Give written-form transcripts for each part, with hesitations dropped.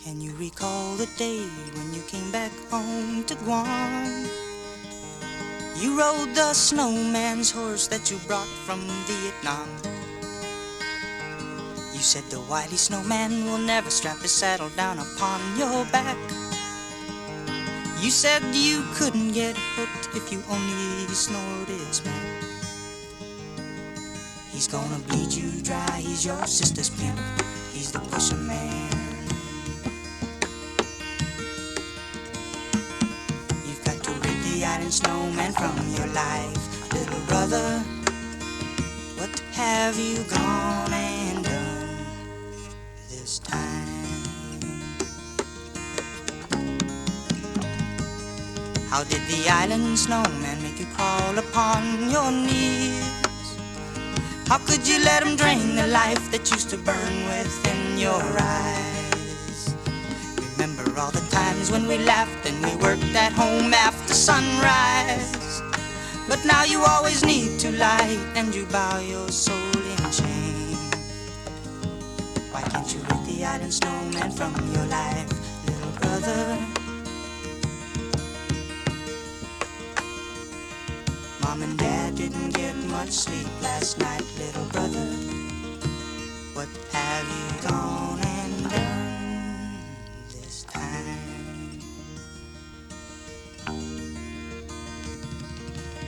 Can you recall the day when you came back home to Guam? You rode the snowman's horse that you brought from Vietnam. You said the wily snowman will never strap his saddle down upon your back. You said you couldn't get hooked if you only snorted smack. He's gonna bleed you dry, he's your sister's pimp, he's the pusher man. You've got to rid the island snowman from your life, little brother. What have you gone and done this time? How did the island snowman make you crawl upon your knees? How could you let him drain the life that used to burn within your eyes? Remember all the times when we laughed and we worked at home after sunrise. But now you always need to lie and you bow your soul in shame. Why can't you rid the island snowman from your life, little brother? Mom and Dad didn't get much sleep last night, little brother. What have you gone and done this time?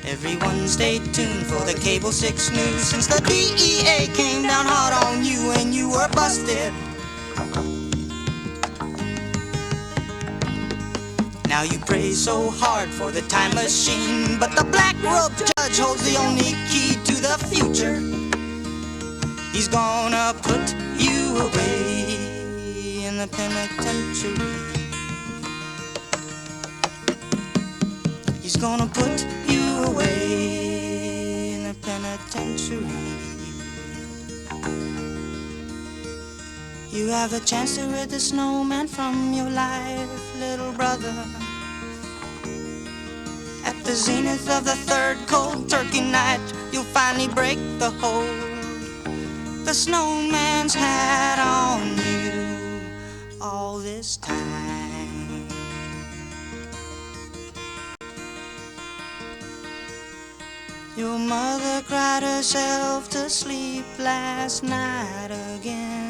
Everyone stay tuned for the Cable 6 news, since the DEA came down hard on you and you were busted. Now you pray so hard for the time machine, but the black robe judge holds the only key to the future. He's gonna put you away in the penitentiary. He's gonna put you away in the penitentiary. You have a chance to rid the snowman from your life, little brother. At the zenith of the third cold turkey night, you'll finally break the hold the snowman's had on you all this time. Your mother cried herself to sleep last night again.